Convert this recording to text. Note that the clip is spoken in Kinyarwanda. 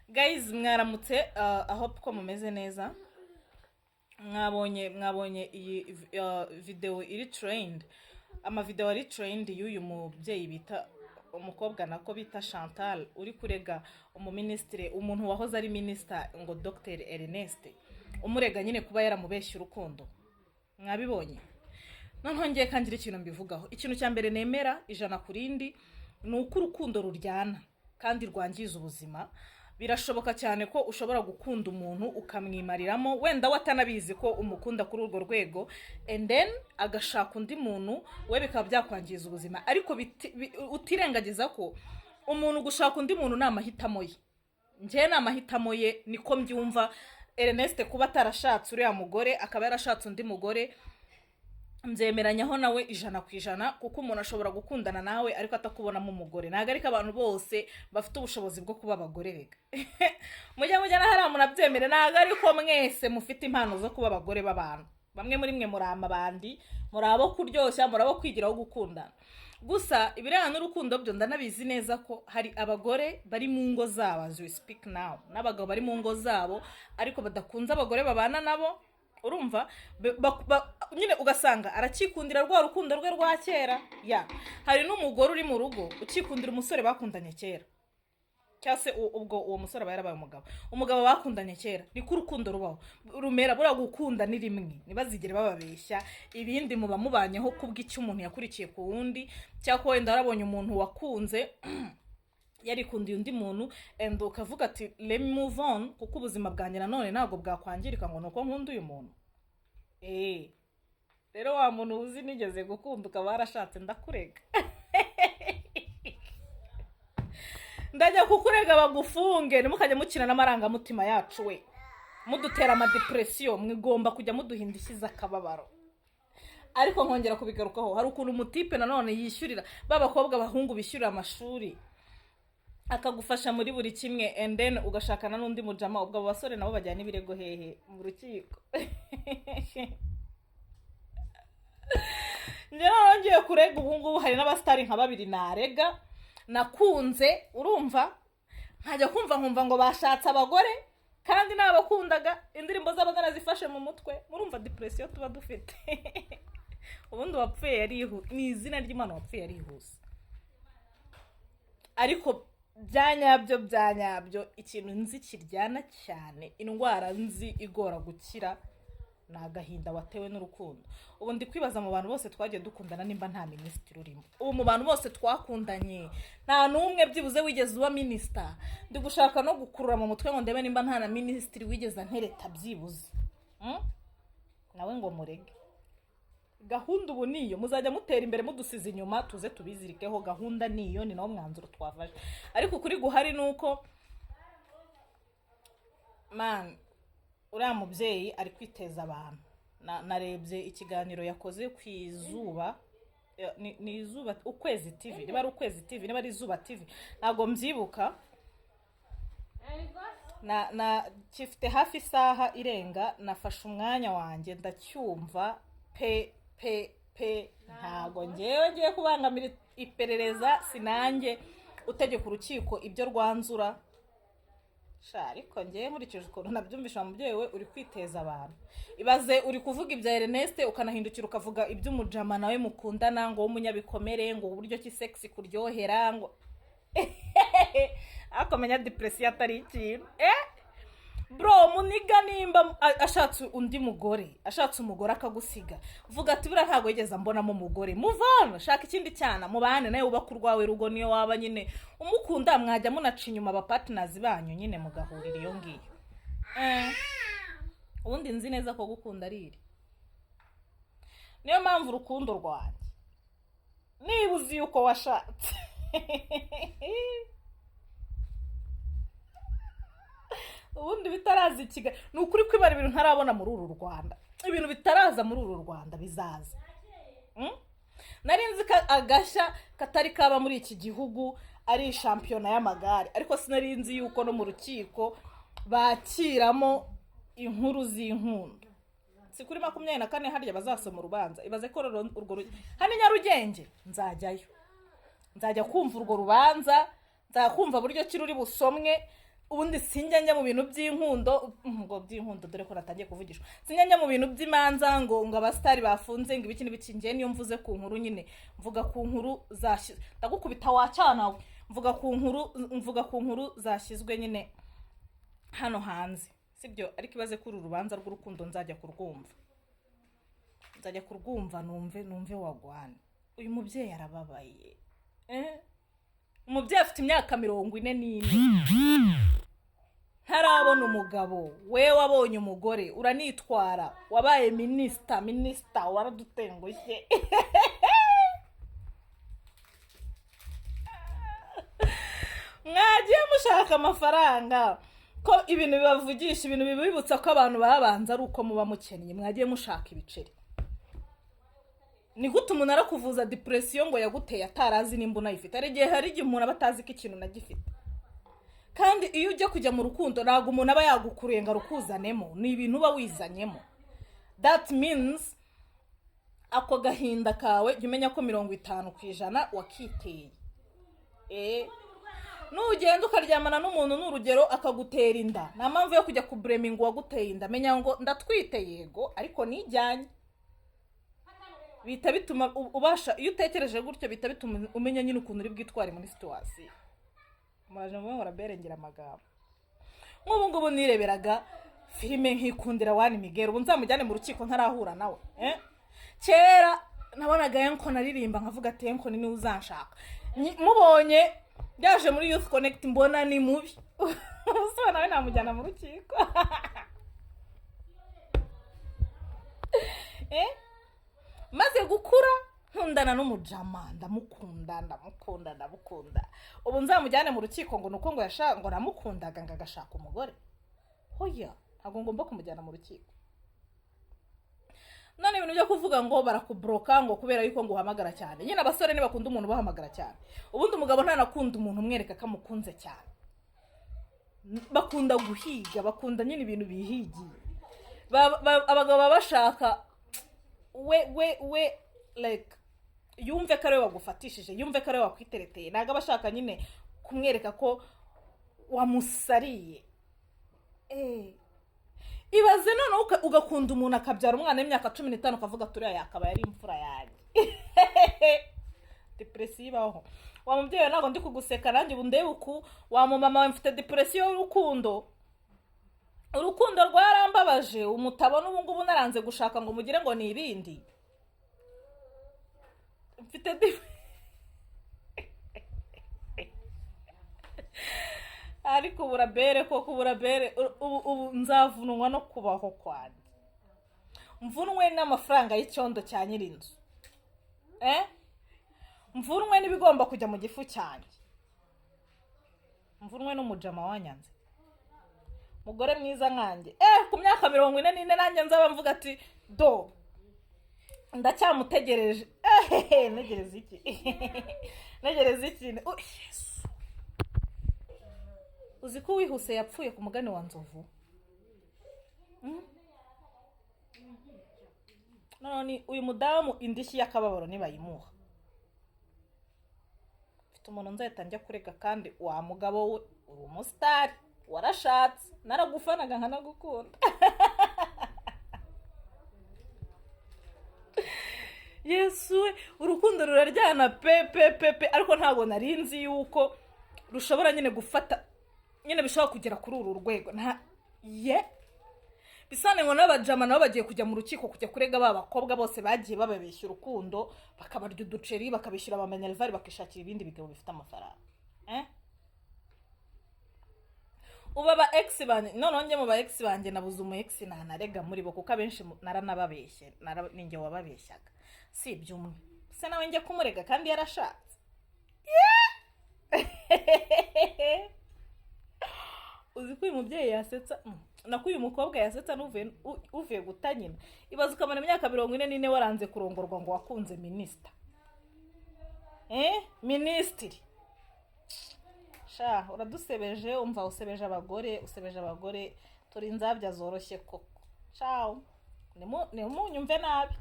Guys, mwaramutse aho ko mumeze neza. Mwabonye iyi video iri trend. Video ari trend y'uyu mubyeyi bita umukobwa nako bita Chantal uri kurega umuministre, umuntu wahoze ari minister ngo Dr Ernest, umurega nyine kuba yaramubeshya urukundo. Mwabibonye? Noneho ngiye kangira ikintu mbivugaho. Ikintu cya mbere nemera ijana kurindi nuko urukundo ruryana kandi rwangiza ubuzima. Birashoboka cyane ko ushobora gukunda umuntu ukamwimariramo, wenda watanabizi ko umukunda kuri urwo rwego, and then agashaka undi muntu we bikaba byakwangiza ubuzima. Ariko utirengagiza ko umuntu gushaka undi muntu namahitamo ye. Nje namahitamo ye niko mbyumva. Ernest kuba atarashatse uriya mugore akaba yarashatse undi mugore, mzemeranyaho nawe 100% kuko umuntu ashobora gukundana nawe ariko atakubonamo umugore. Naga ariko abantu bose bafite ubushobozi bwo kuba abagore rega. Mujya na munabyemere, naga ariko mwese mufite impano zo kuba abagore b'abantu. Bamwe muri mwe murama bandi, murabo kuryoshya, murabo kwigiraho gukundana. Gusa ibirana n'urukundo byo ndanabizi neza ko hari abagore bari mu ngo zabo, as we speak now, n'abagabo bari mu ngo zabo ariko badakunze abagore babana nabo. Urumva nyine ugasanga arakikundira rwa rukundo rwe rwa kera. Hari n'umugore uri mu rugo ukikundira umusore bakundanye kera, cyase ubwo uwo musore aba yarabaye umugabo bakundanye kera. Niko urukundo rubaho, rumera bura gukunda ni rimwe, nibazigere bababeshya. Ibindi muba mubanyeho kubw'icyo umuntu yakurikiye ku wundi, cyako wenda arabonye umuntu wakunze yarikundiye undi muntu and ukavuga ati let me move on kuko ubuzima bwanjye nanone ntago bwakwangirika ngo nuko nkunda uyu muntu. Rero wa muntu uzi nigeze gukunda ukaba warashatse ndakurega. Ndajya kukurega bagufunge, nimukajya mukina n'amarangamutima yacu we, mudutera depression. Mwigomba kujya muduhindishiza akababaro. Ariko nkongera kubigarukaho, hari ukuntu umutipe nanone yishyurira babakobwa bahungu bishyurira amashuri akagufasha muri buri kimwe, and then ugashakana n'undi mujama, ubwo basore nabo bajyana ibirego hehe mu rukiko. Njye ngiye kurega ubungu hari n'abastari nka babiri narega nakunze, urumva, nkajya nkumva ngo bashatse abagore kandi nabakundaga, indirimbo z'abagana zifashe mu mutwe. Murumva depression tuba dufite. Ubundi wapfuye ni izina ry'Imana, wapfuye yarihuse. Ariko byanyabyo ikintu nzi kiryana cyane, indwara nzi igora gukira, nagahinda watewe n'urukundo. Ubu ndi kwibaza mu bantu bose twagiye dukundana nimba nta minister urimo. Ubu mu bantu bose twakundanye nta numwe byibuze wigeze uba minister. Ndi gushaka no gukurura mu mutwe ngo ndebe nimba nta na minister wigeze ntereta byibuze. Nawe ngo murege. Gahunda ubu niyo, muzajya mutera imbere mudusize inyuma tuze tubizirikeho. Gahunda niyo, ni nawo mwanzuro twafaje. Ariko kuri guhari nuko man uriya mubyeyi ari kwiteza abantu. Narebye ikiganiro yakoze ku izuba, ni izuba ukwezi TV, niba ari ukwezi TV, niba ari izuba TV ntago mbyibuka. Kifite hafi isaha irenga, nafashe umwanya wanjye ndacyumva pe ntago ngiye kubangamira iperereza, sinange utegeka urukiko ibyo rwanzura. Ariko ngiye nkurikije ukuntu nabyumvisha mubyeyi we uri kwiteza abantu. Ibaze uri kuvuga ibya Ernest ukanahindukira ukavuga iby'umujama nawe mukundana ngo w'umunyabikomere, ngo uburyo ki sexy kuryohera, ngo akomenya depression atari ikintu. Bro, muniga nimba ashatse undi mugore, ashatse umugore akagusiga, vuga ati bura ntago yigeze mbonamo umugore, move on, shaka ikindi cyana mubane nawe ubaka urwawe rugo. Niyo waba nyine umukunda mwajya munaca inyuma aba partners banyu nyine mugahurira iyo ngiyo. Ubundi nzi neza ko gukunda ari iri. Niyo mpamvu urukundo rwanjye niba uzi yuko washatse ubundi bitaraza Kigali, ni ukuri kwibara ibintu ntarabona muri uru Rwanda. Ibintu bitaraza muri uru Rwanda bizaza. Narinzi agashya katari kaba muri iki gihugu ari shampiyona y'amagare, ariko sinarinzi yuko no mu rukiko bakiramo inkuru z'inkundo. Si kuri 24 harya bazasoma urubanza. Ibaze ko urwo hani Nyarugenge nzajyayo, nzajya kumva urwo rubanza, nzakumva buryo kiruri busomwe, ubundi sinjya njya mu bintu by'inkundo ngo by'inkundo dore ko natangiye kuvugishwa sinjya njya mu bintu by'imanza ngo abasitari bafunze ngo ibiki n'ibiki njye niyo mvuze ku nkuru nyine mvuga ku nkuru zashyizwe ndagukubita wacanawe mvuga ku nkuru zashyizwe nyine hano hanze sibyo ariko ibaze ko uru rubanza rw'urukundo nzajya kurwumva numve wagwana uyu mubyeyi arababaye umubyeyi afite imyaka 44 ntarabona umugabo we wabonye umugore uranitwara wabaye minisita waradutengushye mwagiye mushaka amafaranga ko ibintu bibavugisha ibintu bibibutsa ko abantu babanza ari uko muba mukennye mwagiye mushaka ibiceri ni gute umuntu arakuvuza depression ngo yaguteye atarazi nimba unayifite ari igihe hari igihe umuntu aba atazi ko ikintu nagifite kandi iyo ujya kujya mu rukundo ntabwo umuntu aba yagukuruye ngo arukuzanemo ni ibintu uba wizanyemo that means ako gahinda kawe jya umenya ko 50% wakiteye nugenda ukaryamana n'umuntu n'urugero akagutera inda nta mpamvu yo kujya kubreminga waguteye inda menya ngo ndatwite yego ariko nijyanye bita bituma ubasha iyo utekereje gutyo bita bituma umenya nyine ukuntu uri bwitware muri situation muraje mwe waraberengera amagambo nk'ubu ngubu nireberaga filime nkikundira Wani Miguel ubu nzamujyane mu rukiko ntarahura nawe kera nabonaga yanko naririmba nkavuga ati yanko ni uzanshaka mubonye byaje muri Youth Connect mbona ni mubi usubira nawe namujyana mu rukiko maze gukura nkundana n'umujama ndamukunda ubu nzamujyane mu rukiko ngo nuko ngo yashaka ngo namukundaga ngo agashaka umugore hoya ntabwo ngomba kumujyana mu rukiko none ibintu byo kuvuga ngo barakubroka ngo kubera yuko ngo uhamagara cyane nyine abasore ni bakunda umuntu bahamagara cyane ubundi umugabo ntanakunda umuntu umwereka ko amukunze cyane bakunda guhiga bakunda nyine ibintu bihigiye abagabo bashaka we like yumve ko ari wagufatishije yumve ko ari wakwitereteye naga bashaka nyine kumwereka ko wamusariye ibaze none ugakunda umuntu akabyara umwana w'imyaka 15 ukavuga turiya yakaba yari imfura yanjye depression ibaho wa mubyeyi nago ndi kuguseka nanjye ubu ndebe uku wa mama we mfite depression y'urukundo rwarambabaje umutabona ubu ngubu naranze gushaka ngo mugire ngo ni ibindi mfite ariko burabere koko burabere ubu nzavunwa no kubaho kwanjye mvunwe n'amafaranga y'icyondo cya nyirinzu mvunwe n'ibigomba kujya mu gifu cyanjye mvunwe n'umujama wanyanze mugore mwiza nkanjye ku myaka 44 nanjye nzaba mvuga ati do ndacyamutegereje negereza iki Yesu uzi ko wihuse yapfuye ku mugani wa nzovu none uyu mudamu indishyi y'akababaro nibayimuha mfite umuntu nzahita njya kurega kandi wa mugabo we uri umusitari warashatse naragufanaga nkanagukunda Yesu urukundo ruraryana pe ariko ntabwo narinzi yuko rushobora nyine gufata nyine bishobora kugera kuri uru rwego bisane ngo n'abajama nabo bagiye kujya mu rukiko kujya kurega babakobwa bose bagiye bababeshya urukundo bakabarya uduceri bakabishyura abamenyalvari bakishakira ibindi bigabo bifite amafaranga uba ba ex banje none njye mu ba ex banje nabuze umu ex narega muri bo kuko abenshi naranababeshye ninjye wababeshyaga si ibyumwe se nawe njye kumurega kandi yarashatse uzi ko uyu mubyeyi yasetsa nako uyu mukobwa yasetsa n'uvuye gutanyina ibaze ukamara imyaka 44 waranze kurongorwa ngo wakunze minisita minisitiri sha uradusebeje umva usebeje abagore turi nzabya zoroshye koko ciao ni mu nyumve nabi